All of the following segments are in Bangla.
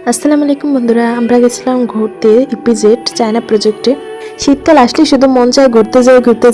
আসসালামু আলাইকুম বন্ধুরা, আমরা গেছিলাম ঘুরতে ইপিজেড চায়না প্রজেক্টে। শীতকাল আসলে শুধু মন চায় ঘুরতে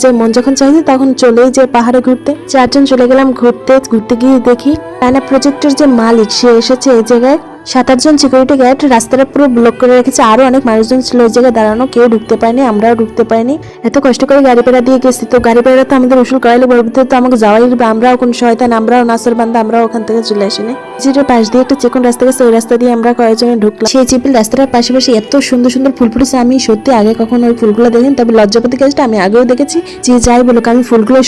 যাই, মন যখন চাইছে তখন চলেই যায় পাহাড়ে ঘুরতে। চারজন চলে গেলাম ঘুরতে গিয়ে দেখি চায়না প্রজেক্টের যে মালিক সে এসেছে এই জায়গায়। 7-8 জন সিকিউরিটি গার্ড রাস্তাটা পুরো ব্লক করে রেখেছে। আরো অনেক মানুষজন ছিল ওই জায়গায় দাঁড়ানো, কেউ ঢুকতে পারেনি, আমরাও ঢুকতে পারিনি। এত কষ্ট করে গাড়ি ভাড়া দিয়ে গেছি, তো গাড়ি ভাড়া তো আমাদের উসুল করাইলে বলতে তো আমাকে যাওয়াই লাগবে। আমরাও কোন শয়তান, আমরাও নাসর বান্দা, আমরাও ওখান থেকে চলে আসিনি। যেটার পাশ দিয়ে একটা চিকন রাস্তা গেছে, ওই রাস্তা দিয়ে আমরা কয়েকজনে ঢুকলাম। সেই চিপিল রাস্তাটার পাশাপাশি এত সুন্দর সুন্দর ফুল ফুটেছে, আমি সত্যি আগে কখনো ওই ফুলগুলো দেখিনি। তবে লজ্জাপতি গাছটা আমি আগেও দেখেছি। যে যাই বলুক, আমি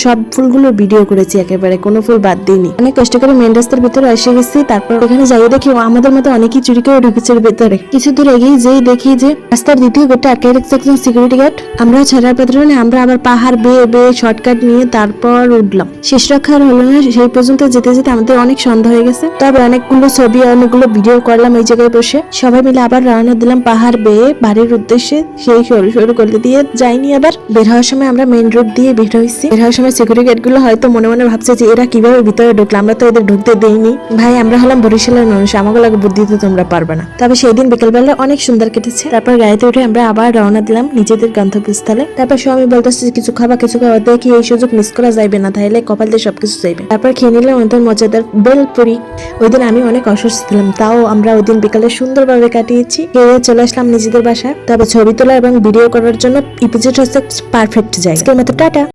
সব ফুলগুলোর ভিডিও করেছি, একেবারে কোনো ফুল বাদ দিইনি। অনেক কষ্ট করে মেন রাস্তার ভিতরে এসে গেছি। তারপর ওখানে যাই দেখি আমাদের মতো অনেকেই চুরি করে ঢুকেছে ভেতরে। কিছু দূর এগিয়ে যেই দেখি যে রাস্তার দ্বিতীয় গেটটা আটকে রেখেছে একজন সিকিউরিটি গার্ড। আমরা ছাড়ার পাত্রে আমরা আবার পাহাড় বেয়ে শর্টকাট নিয়ে তারপর উঠলাম। শেষ রক্ষার হলো না, সেই পর্যন্ত যেতে যেতে আমাদের অনেক সন্ধ্যা হয়ে গেছে। তবে অনেকগুলো ছবি অনেকগুলো ভিডিও করলাম এই জায়গায় বসে। সবাই মিলে আবার রওনা দিলাম পাহাড় বেয়ে বাড়ির উদ্দেশ্যে। সেই সরু সরু গলি দিয়ে যাইনি। আবার বের হওয়ার সময় আমরা মেইন রোড দিয়ে বের হয়েছি। বের হওয়ার সময় সিকিউরিটি গার্ড গুলো হয়তো মনে মনে ভাবছে যে এরা কিভাবে ভিতরে ঢুকলো, আমরা তো এদের ঢুকতে দেইনি। ভাই, আমরা হলাম বরিশালের মানুষ, আমাকে লাগে বুদ্ধি তো তোমরা পারবে না। তবে সেই দিন বিকেলবেলা অনেক সুন্দর কেটেছে। তারপর গাড়িতে উঠে আমরা আবার রওনা দিলাম নিজেদের গন্তব্যস্থলে। তারপর স্বামী বলতেছে কিছু খাওয়া দেখি এই সুযোগ মিস করা যাইবে না, তাহলে কপাল দিয়ে সবকিছু যাইবে। তারপর খেয়ে নিলাম ওদের মজাদার বেলপুরি। ওই দিন আমি অনেক অসুস্থ ছিলাম, তাও আমরা ওই দিন বিকালে সুন্দরভাবে কাটিয়েছি। খেয়ে চলে আসলাম নিজেদের বাসায়। তবে ছবি তোলা এবং ভিডিও করার জন্য ইপিজেড হচ্ছে পারফেক্ট জায়গা। আজকের মতো টাটা।